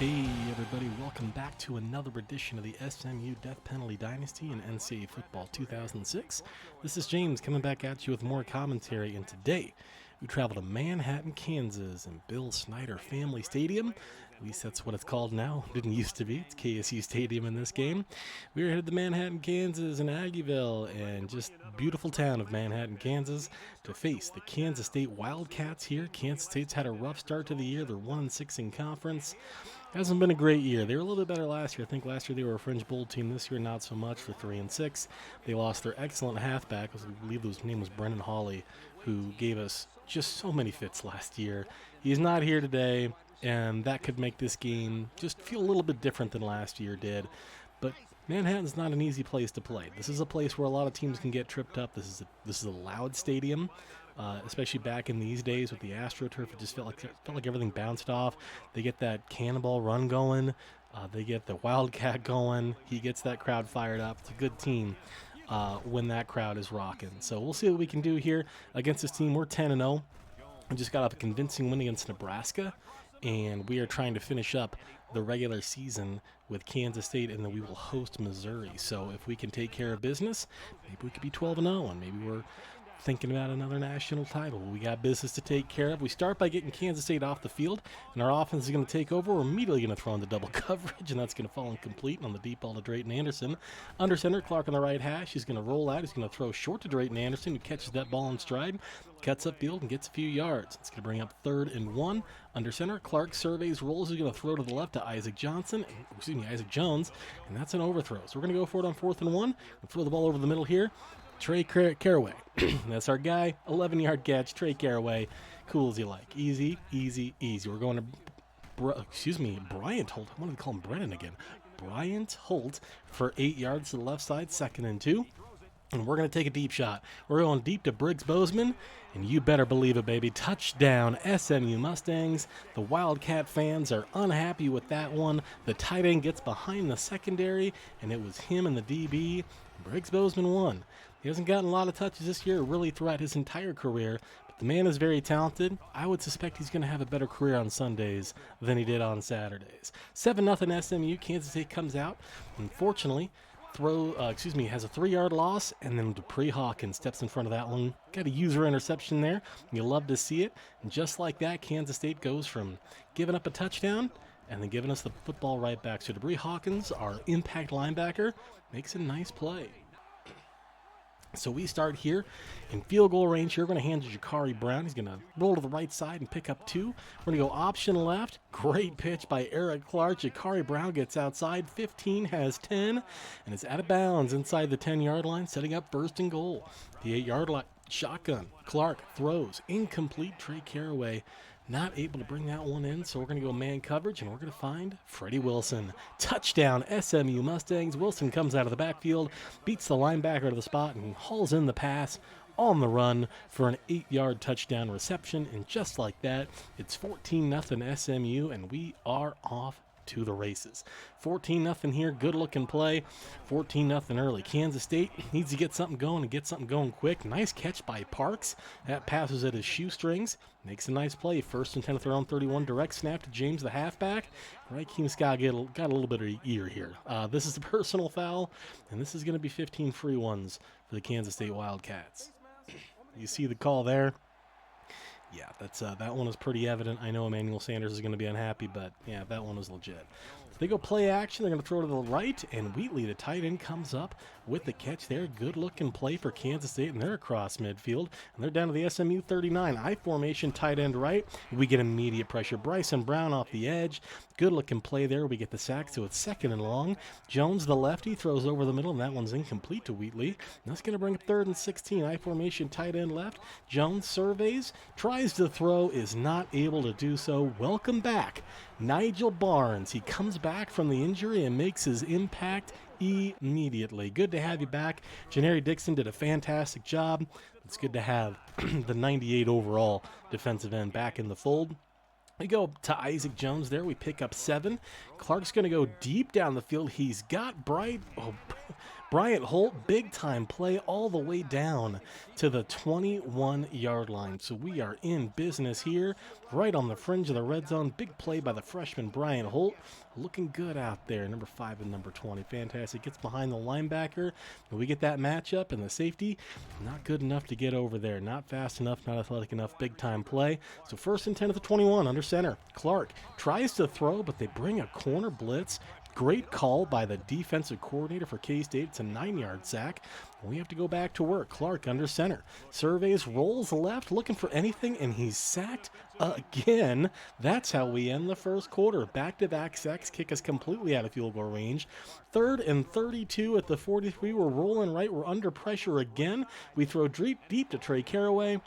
Hey everybody, welcome back to another edition of the SMU Death Penalty Dynasty in NCAA Football 2006. This is James coming back at you with more commentary, and today we travel to Manhattan, Kansas, and Bill Snyder Family Stadium. At least that's what it's called now. Didn't used to be. It's KSU Stadium in this game. We are headed to Manhattan, Kansas, and Aggieville, and just beautiful town of Manhattan, Kansas, to face the Kansas State Wildcats here. Kansas State's had a rough start to the year. They're 1-6 in conference. Hasn't been a great year. They were a little bit better last year. I think last year they were a fringe bowl team. This year, not so much. For 3-6. They lost their excellent halfback. I believe his name was Brendan Hawley, who gave us just so many fits last year. He's not here today, and that could make this game just feel a little bit different than last year did. But Manhattan's not an easy place to play. This is a place where a lot of teams can get tripped up. This is a loud stadium. Especially back in these days with the AstroTurf, it just felt like everything bounced off. They get that cannonball run going. They get the Wildcat going. He gets that crowd fired up. It's a good team when that crowd is rocking. So we'll see what we can do here against this team. We're 10-0. We just got off a convincing win against Nebraska, and we are trying to finish up the regular season with Kansas State, and then we will host Missouri. So if we can take care of business, maybe we could be 12-0, and maybe we're thinking about another national title. We got business to take care of. We start by getting Kansas State off the field, and our offense is going to take over. We're immediately going to throw into double coverage, and that's going to fall incomplete on the deep ball to Drayton Anderson. Under center, Clark on the right hash. He's going to roll out. He's going to throw short to Drayton Anderson, who catches that ball in stride, cuts upfield, and gets a few yards. It's going to bring up 3rd and 1. Under center, Clark surveys, rolls. He's going to throw to the left to Isaac Jones, and that's an overthrow. So we're going to go for it on 4th and 1. We'll throw the ball over the middle here. Trey Caraway. That's our guy. 11-yard catch. Trey Caraway. Cool as you like. Easy, easy, easy. We're going to, Bryant Holt. I wanted to call him Brennan again. Bryant Holt for 8 yards to the left side. 2nd and 2. And we're going to take a deep shot. We're going deep to Briggs Bozeman. And you better believe it, baby. Touchdown, SMU Mustangs. The Wildcat fans are unhappy with that one. The tight end gets behind the secondary, and it was him and the DB. Briggs Bozeman won. He hasn't gotten a lot of touches this year, really throughout his entire career, but the man is very talented. I would suspect he's going to have a better career on Sundays than he did on Saturdays. 7-0 SMU. Kansas State comes out. Unfortunately, has a 3-yard loss, and then Dupree Hawkins steps in front of that one. Got a user interception there. You love to see it. And just like that, Kansas State goes from giving up a touchdown and then giving us the football right back. So Dupree Hawkins, our impact linebacker, makes a nice play. So we start here in field goal range here. We're going to hand to Jakari Brown. He's going to roll to the right side and pick up 2. We're going to go option left. Great pitch by Eric Clark. Jakari Brown gets outside. 15 has 10, and it's out of bounds inside the 10-yard line, setting up 1st and goal. The 8-yard line. Shotgun. Clark throws. Incomplete. Trey Caraway not able to bring that one in, so we're going to go man coverage, and we're going to find Freddie Wilson. Touchdown, SMU Mustangs. Wilson comes out of the backfield, beats the linebacker to the spot, and hauls in the pass on the run for an 8-yard touchdown reception. And just like that, it's 14-0 SMU, and we are off to the races. 14-0 here. Good looking play. 14-0 early. Kansas State needs to get something going and get something going quick. Nice catch by Parks. That passes at his shoestrings. Makes a nice play. 1st and 10 at their own 31. Direct snap to James, the halfback. Raheem Scott got a little bit of ear here. This is a personal foul, and this is going to be 15 free ones for the Kansas State Wildcats. You see the call there. Yeah, that one is pretty evident. I know Emmanuel Sanders is going to be unhappy, but yeah, that one was legit. They go play action. They're going to throw to the right, and Wheatley, the tight end, comes up with the catch there. Good-looking play for Kansas State, and they're across midfield, and they're down to the SMU 39. I formation, tight end right. We get immediate pressure. Bryson Brown off the edge. Good-looking play there. We get the sack, so it's 2nd and long. Jones, the lefty, throws over the middle, and that one's incomplete to Wheatley. And that's going to bring up 3rd and 16. I formation, tight end left. Jones surveys, tries to throw, is not able to do so. Welcome back, Nigel Barnes. He comes back from the injury and makes his impact immediately. Good to have you back. Janari Dixon did a fantastic job. It's good to have the 98 overall defensive end back in the fold. We go to Isaac Jones there. We pick up 7. Clark's going to go deep down the field. He's got Bryant Holt, big-time play all the way down to the 21-yard line. So we are in business here, right on the fringe of the red zone. Big play by the freshman Bryant Holt. Looking good out there, number 5 and number 20. Fantastic. Gets behind the linebacker, and we get that matchup, and the safety, not good enough to get over there. Not fast enough, not athletic enough. Big-time play. So 1st and 10 at the 21, under center. Clark tries to throw, but they bring a corner blitz. Great call by the defensive coordinator for K-State. It's a 9-yard sack. We have to go back to work. Clark under center. Surveys, rolls left, looking for anything, and he's sacked again. That's how we end the first quarter. Back-to-back sacks kick us completely out of field goal range. 3rd and 32 at the 43. We're rolling right. We're under pressure again. We throw deep to Trey Caraway.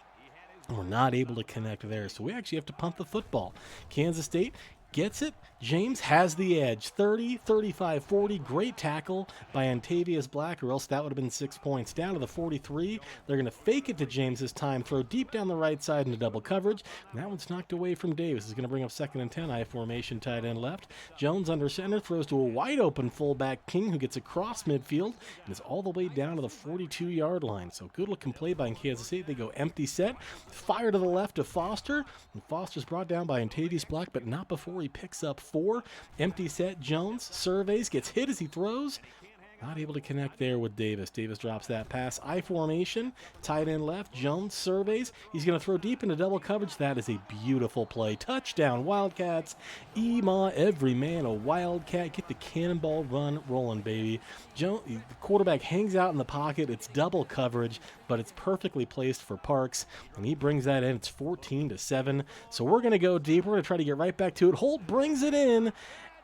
We're not able to connect there, so we actually have to punt the football. Kansas State gets it. James has the edge. 30, 35, 40. Great tackle by Antavius Black, or else that would have been 6 points. Down to the 43. They're going to fake it to James this time. Throw deep down the right side into double coverage. And that one's knocked away from Davis. Is going to bring up 2nd and 10. I formation, tight end left. Jones under center. Throws to a wide open fullback King, who gets across midfield and is all the way down to the 42-yard line. So good looking play by Kansas State. They go empty set. Fire to the left to Foster. And Foster's brought down by Antavius Black, but not before he picks up 4. Empty set, Jones surveys, gets hit as he throws. Not able to connect there with Davis. Davis drops that pass. I formation, tight end left. Jones surveys. He's going to throw deep into double coverage. That is a beautiful play. Touchdown, Wildcats. Ema, every man a Wildcat. Get the cannonball run rolling, baby. The quarterback hangs out in the pocket. It's double coverage, but it's perfectly placed for Parks, and he brings that in. It's 14-7. So we're going to go deep. We're going to try to get right back to it. Holt brings it in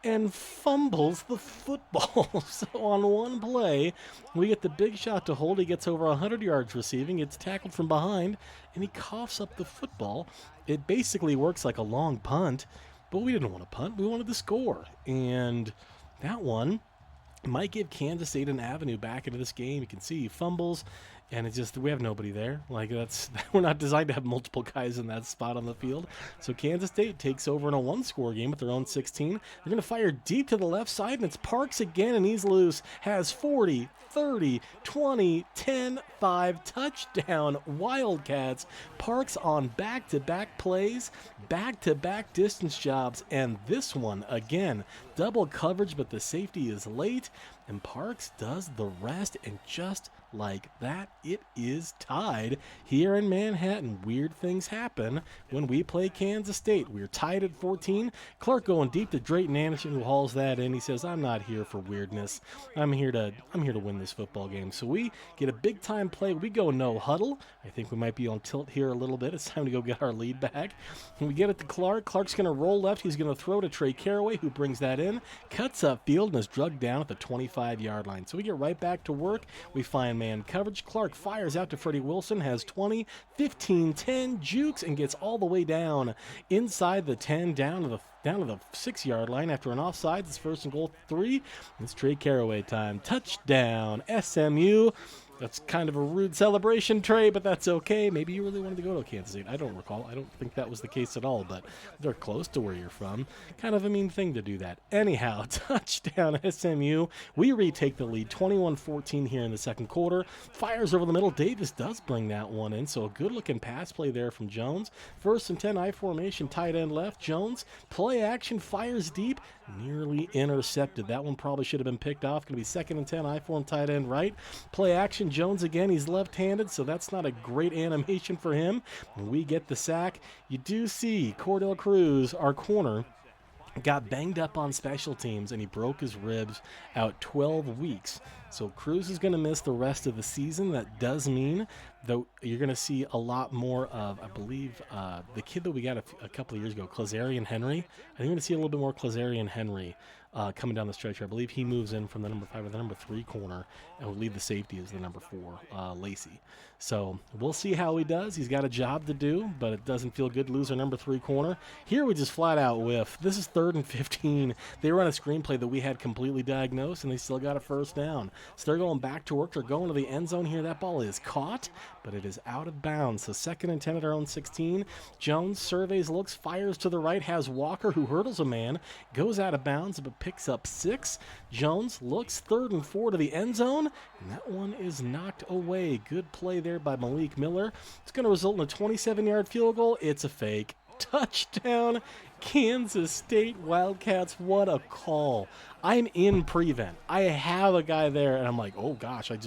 and fumbles the football. So on one play, we get the big shot to Holt. He gets over 100 yards receiving. It's tackled from behind, and he coughs up the football. It basically works like a long punt, but we didn't want to punt. We wanted to score. And that one might give Kansas State an avenue back into this game. You can see he fumbles, and it's just, we have nobody there. Like, we're not designed to have multiple guys in that spot on the field. So Kansas State takes over in a 1-score game with their own 16. They're going to fire deep to the left side, and it's Parks again, and he's loose. Has 40, 30, 20, 10, 5, touchdown, Wildcats. Parks on back-to-back plays, back-to-back distance jobs, and this one, again, double coverage, but the safety is late, and Parks does the rest, and just like that, it is tied here in Manhattan. Weird things happen when we play Kansas State. We're tied at 14. Clark going deep to Drayton Anderson, who hauls that in. He says, I'm not here for weirdness. I'm here to win this football game. So we get a big time play. We go no huddle. I think we might be on tilt here a little bit. It's time to go get our lead back. And we get it to Clark. Clark's going to roll left. He's going to throw to Trey Caraway, who brings that in, cuts up field, and is drugged down at the 25-yard line. So we get right back to work. We find man coverage. Clark fires out to Freddie Wilson, has 20, 15, 10, jukes, and gets all the way down inside the 10, down to the 6-yard line after an offside. It's 1st and goal 3. It's Trey Caraway time. Touchdown, SMU. That's kind of a rude celebration, Trey, but that's okay. Maybe you really wanted to go to Kansas State. I don't recall. I don't think that was the case at all, but they're close to where you're from. Kind of a mean thing to do that. Anyhow, touchdown SMU. We retake the lead, 21-14 here in the second quarter. Fires over the middle. Davis does bring that one in, so a good-looking pass play there from Jones. 1st and 10, I formation, tight end left. Jones, play action, fires deep, nearly intercepted. That one probably should have been picked off. Going to be 2nd and 10, I form, tight end right. Play action, Jones again. He's left-handed, so that's not a great animation for him. We get the sack. You do see Cordell Cruz, our corner, got banged up on special teams, and he broke his ribs out 12 weeks. So Cruz is going to miss the rest of the season. That does mean, though, you're going to see a lot more of, I believe, the kid that we got a couple of years ago, Klazarian Henry. I think you're going to see a little bit more Klazarian Henry coming down the stretch here. I believe he moves in from the number 5 or the number 3 corner and will lead the safety as the number 4, Lacey. So we'll see how he does. He's got a job to do, but it doesn't feel good to lose our number 3 corner. Here we just flat out whiff. This is 3rd and 15. They run a screenplay that we had completely diagnosed, and they still got a 1st down. So they're going back to work. They're going to the end zone here. That ball is caught but it is out of bounds. So 2nd and 10 at our own 16. Jones surveys, looks, fires to the right, has Walker, who hurdles a man, goes out of bounds, but picks up 6. Jones looks, 3rd and 4 to the end zone, and that one is knocked away. Good play there by Malik Miller. It's going to result in a 27-yard field goal. It's a fake. Touchdown, Kansas State Wildcats. What a call. I'm in prevent. I have a guy there, and I'm like, oh gosh, I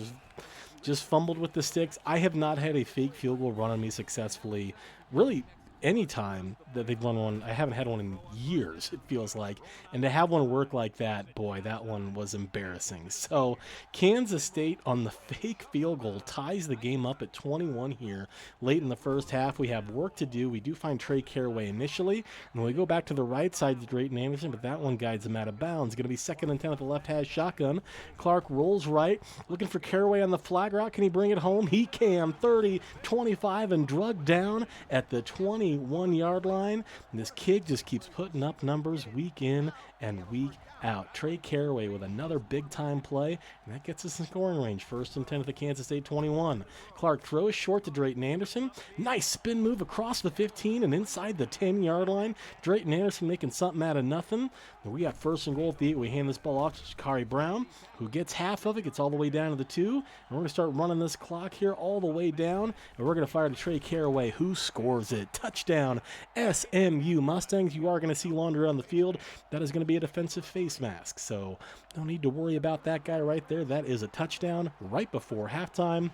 just fumbled with the sticks. I have not had a fake field goal run on me successfully, really, any time that they've run one. I haven't had one in years, it feels like. And to have one work like that, boy, that one was embarrassing. So Kansas State on the fake field goal ties the game up at 21 here. Late in the first half, we have work to do. We do find Trey Caraway initially, and we go back to the right side to Drayton Anderson, but that one guides him out of bounds. Going to be 2nd and 10 at the left hash shotgun. Clark rolls right, looking for Caraway on the flag route. Can he bring it home? He can. 30, 25, and drugged down at the 21-yard line. And this kid just keeps putting up numbers week in and week out. Trey Caraway with another big-time play, and that gets us in scoring range. 1st and 10 at the Kansas State 21. Clark throws short to Drayton Anderson. Nice spin move across the 15 and inside the 10-yard line. Drayton Anderson making something out of nothing. And we got 1st and goal at the 8. We hand this ball off to Jakari Brown, who gets half of it, gets all the way down to the 2. And we're going to start running this clock here all the way down, and we're going to fire to Trey Caraway, who scores it. Touchdown, SMU Mustangs. You are going to see laundry on the field. That is going to be a defensive face mask, so no need to worry about that guy right there. That is a touchdown right before halftime,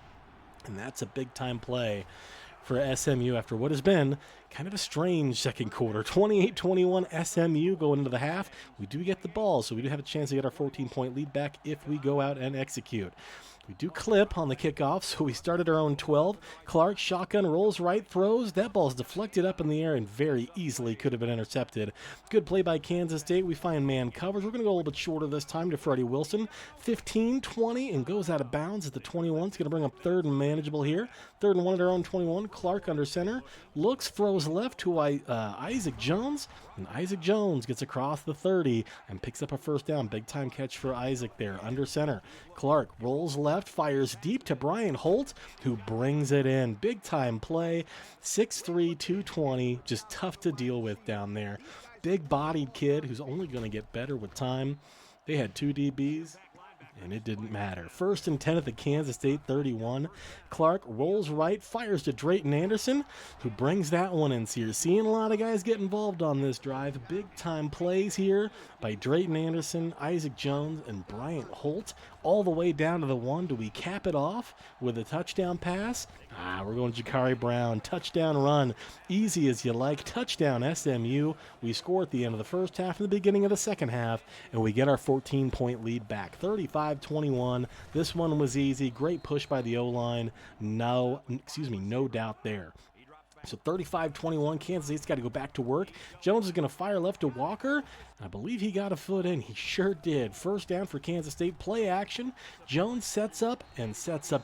and that's a big-time play for SMU after what has been kind of a strange second quarter. 28-21 SMU going into the half. We do get the ball, so we do have a chance to get our 14-point lead back if we go out and execute. We do clip on the kickoff, so we started our own 12. Clark, shotgun, rolls right, throws. That ball's deflected up in the air and very easily could have been intercepted. Good play by Kansas State. We find man coverage. We're going to go a little bit shorter this time to Freddie Wilson. 15-20 and goes out of bounds at the 21. It's going to bring up 3rd and manageable here. 3rd and 1 at our own 21. Clark under center. Looks, throws left to Isaac Jones. And Isaac Jones gets across the 30 and picks up a 1st down. Big time catch for Isaac there under center. Clark rolls left, fires deep to Brian Holt, who brings it in. Big time play. 6'3", 220. Just tough to deal with down there. Big bodied kid who's only going to get better with time. They had 2 DBs, and it didn't matter. 1st and 10 at the Kansas State 31. Clark rolls right, fires to Drayton Anderson, who brings that one in. So you're seeing a lot of guys get involved on this drive. Big-time plays here by Drayton Anderson, Isaac Jones, and Bryant Holt, all the way down to the 1. Do we cap it off with a touchdown pass? We're going Jakari Brown. Touchdown run. Easy as you like. Touchdown SMU. We score at the end of the first half and the beginning of the second half, and we get our 14-point lead back. 35-21. This one was easy. Great push by the O-line. No doubt there. So 35-21, Kansas State's got to go back to work. Jones is going to fire left to Walker. I believe he got a foot in. He sure did. 1st down for Kansas State. Play action. Jones sets up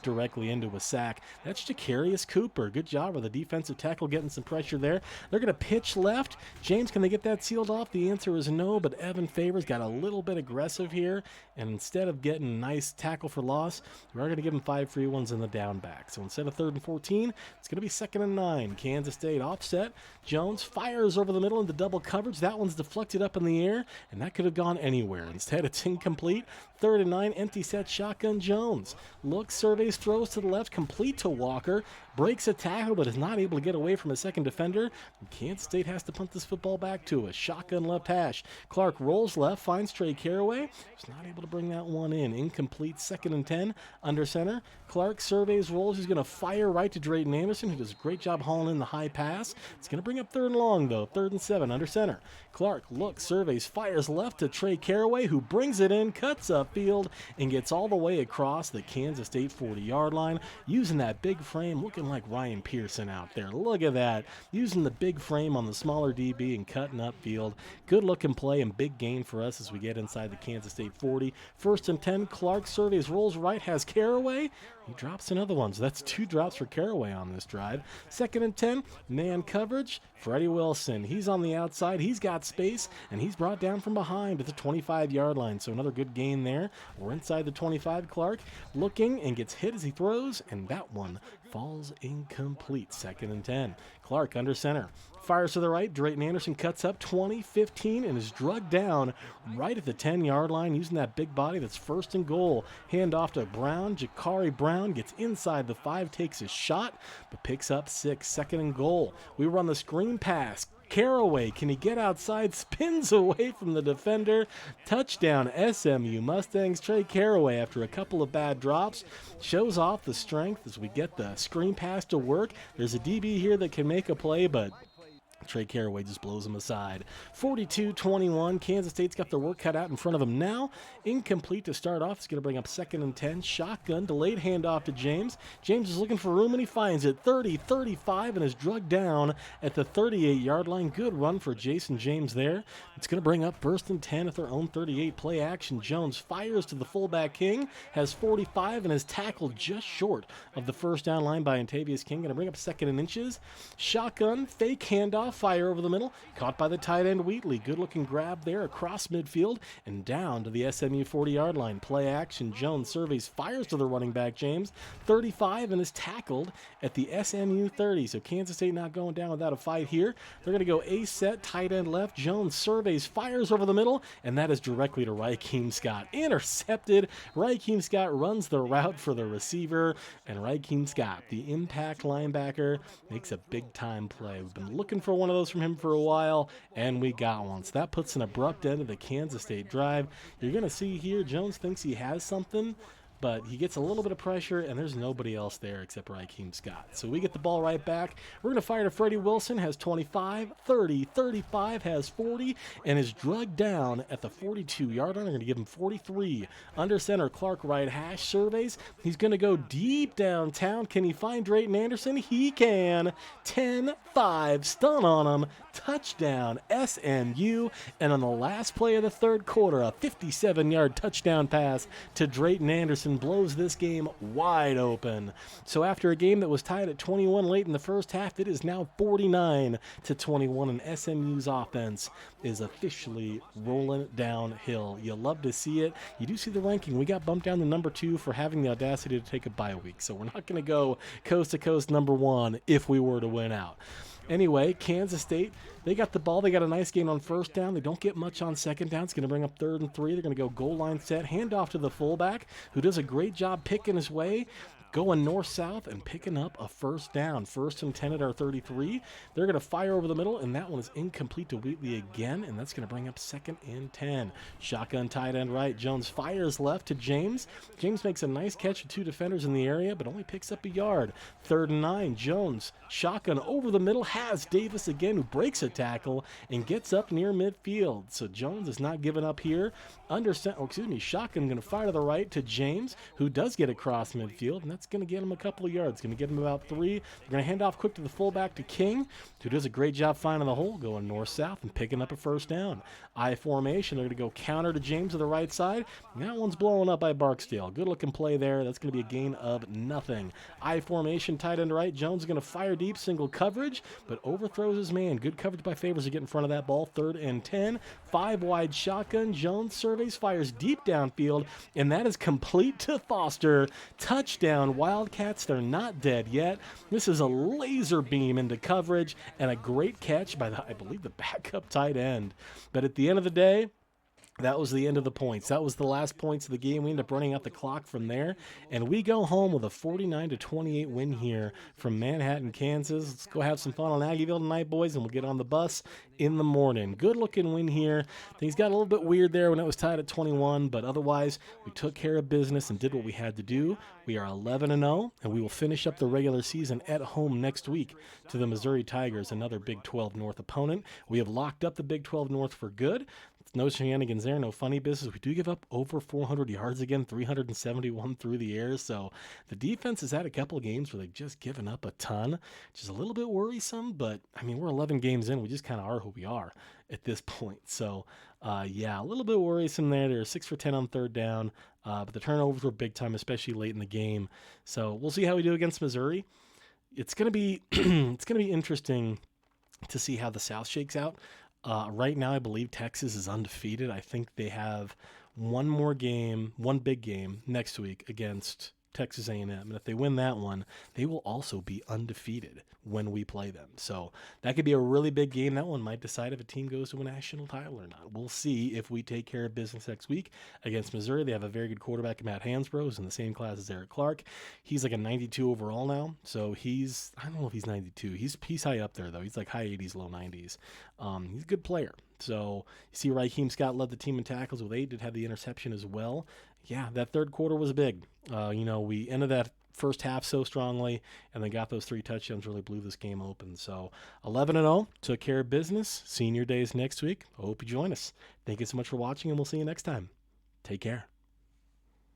directly into a sack. That's Jacarius Cooper. Good job with the defensive tackle getting some pressure there. They're going to pitch left. James, can they get that sealed off? The answer is no, but Evan Favors got a little bit aggressive here, and instead of getting a nice tackle for loss, we're going to give him 5 free ones in the down back. So instead of 3rd and 14, it's going to be 2nd and 9. Kansas State offset. Jones fires over the middle into double coverage. That one's deflected up in the air, and that could have gone anywhere. Instead, it's incomplete. 3rd and 9, empty set, shotgun Jones. Looks, surveys, throws to the left, complete to Walker. Breaks a tackle, but is not able to get away from a second defender. Kansas State has to punt this football back to us. Shotgun left hash. Clark rolls left, finds Trey Caraway. He's not able to bring that one in. Incomplete, 2nd and 10, under center. Clark surveys, rolls. He's going to fire right to Drayton Anderson, who does a great job hauling in the high pass. It's going to bring up 3rd and long, though. 3rd and 7, under center. Clark looks, surveys, fires left to Trey Caraway, who brings it in, cuts upfield, and gets all the way across the Kansas State 40-yard line, using that big frame, looking like Ryan Pearson out there. Look at that. Using the big frame on the smaller DB and cutting upfield. Good looking play and big gain for us as we get inside the Kansas State 40. 1st and 10, Clark surveys, rolls right, has Caraway. He drops another one, so that's 2 drops for Caraway on this drive. 2nd and 10, man coverage. Freddie Wilson, he's on the outside. He's got space, and he's brought down from behind at the 25-yard line. So another good gain there. We're inside the 25. Clark looking and gets hit as he throws, and that one falls incomplete. 2nd and 10. Clark under center. Fires to the right. Drayton Anderson cuts up 20-15 and is drugged down right at the 10-yard line using that big body. That's 1st and goal. Hand off to Brown. Jakari Brown gets inside the 5, takes his shot, but picks up 6. 2nd and goal. We run the screen pass. Caraway, can he get outside? Spins away from the defender. Touchdown SMU Mustangs. Trey Caraway, after a couple of bad drops, shows off the strength as we get the screen pass to work. There's a DB here that can make a play, but Trey Caraway just blows him aside. 42-21. Kansas State's got their work cut out in front of them now. Incomplete to start off. It's going to bring up 2nd and 10. Shotgun, delayed handoff to James. James is looking for room, and he finds it. 30-35 and is drugged down at the 38-yard line. Good run for Jason James there. It's going to bring up 1st and 10 at their own 38. Play action. Jones fires to the fullback King. Has 45 and is tackled just short of the 1st down line by Antavius King. Going to bring up 2nd and inches. Shotgun, fake handoff. Fire over the middle, caught by the tight end Wheatley. Good looking grab there across midfield and down to the SMU 40-yard line. Play action. Jones surveys, fires to the running back James, 35, and is tackled at the SMU 30. So Kansas State not going down without a fight here. They're going to go A set, tight end left. Jones surveys, fires over the middle, and that is directly to Raheem Scott. Intercepted. Raheem Scott runs the route for the receiver, and Raheem Scott, the impact linebacker, makes a big time play. We've been looking for one of those from him for a while, and we got one. So that puts an abrupt end to the Kansas State drive. You're going to see here Jones thinks he has something, but he gets a little bit of pressure, and there's nobody else there except Raheem Scott. So we get the ball right back. We're going to fire to Freddie Wilson, has 25, 30, 35, has 40, and is drugged down at the 42-yard line. They're going to give him 43. Under center, Clark right hash surveys. He's going to go deep downtown. Can he find Drayton Anderson? He can. 10-5, stun on him. Touchdown, SMU. And on the last play of the 3rd quarter, a 57-yard touchdown pass to Drayton Anderson blows this game wide open. So after a game that was tied at 21 late in the first half, it is now 49-21, and SMU's offense is officially rolling downhill. You love to see it. You do see the ranking. We got bumped down to number 2 for having the audacity to take a bye week. So we're not going to go coast to coast number 1 if we were to win out. Anyway, Kansas State, they got the ball. They got a nice gain on 1st down. They don't get much on 2nd down. It's going to bring up 3rd and 3. They're going to go goal line set, hand off to the fullback, who does a great job picking his way, going north-south and picking up a 1st down. 1st and 10 at our 33. They're going to fire over the middle, and that one is incomplete to Wheatley again, and that's going to bring up 2nd and 10. Shotgun tight end right. Jones fires left to James. James makes a nice catch with 2 defenders in the area, but only picks up a yard. 3rd and 9. Jones, shotgun over the middle, has Davis again, who breaks a tackle and gets up near midfield. So Jones is not giving up here. Shotgun going to fire to the right to James, who does get across midfield, and that's going to get him a couple of yards. Going to get him about 3. They're going to hand off quick to the fullback to King, who does a great job finding the hole, going north-south and picking up a 1st down. I formation. They're going to go counter to James to the right side. And that one's blown up by Barksdale. Good-looking play there. That's going to be a gain of nothing. I formation, tight end right. Jones is going to fire deep, single coverage, but overthrows his man. Good coverage by Favors to get in front of that ball. 3rd and 10. 5 wide shotgun. Jones surveys, fires deep downfield, and that is complete to Foster. Touchdown, Wildcats. They're not dead yet. This is a laser beam into coverage and a great catch by, I believe, the backup tight end. But at the end of the day, that was the end of the points. That was the last points of the game. We end up running out the clock from there, and we go home with a 49-28 win here from Manhattan, Kansas. Let's go have some fun on Aggieville tonight, boys, and we'll get on the bus in the morning. Good-looking win here. Things got a little bit weird there when it was tied at 21, but otherwise, we took care of business and did what we had to do. We are 11-0, and we will finish up the regular season at home next week to the Missouri Tigers, another Big 12 North opponent. We have locked up the Big 12 North for good. no shenanigans there, no funny business. We do give up over 400 yards again, 371 through the air. So the defense has had a couple of games where they've just given up a ton, which is a little bit worrisome. But I mean, we're 11 games in. We just kind of are who we are at this point. So yeah, a little bit worrisome there. They're 6 for 10 on third down, but the turnovers were big time, especially late in the game. So we'll see how we do against Missouri. It's gonna be it's gonna be interesting to see how the South shakes out. Right now, I believe Texas is undefeated. I think they have one more game, one big game next week against Texas A&M. And if they win that one, they will also be undefeated when we play them. So that could be a really big game. That one might decide if a team goes to a national title or not. We'll see if we take care of business next week against Missouri. They have a very good quarterback, Matt Hansbrough, who's in the same class as Eric Clark. He's like a 92 overall now. So I don't know if he's 92. He's high up there, though. He's like high 80s, low 90s. He's a good player. So you see Raheem Scott led the team in tackles with 8, did have the interception as well. Yeah, that third quarter was big. We ended that first half so strongly and then got those 3 touchdowns, really blew this game open. So 11-0, took care of business. Senior Days next week. I hope you join us. Thank you so much for watching, and we'll see you next time. Take care.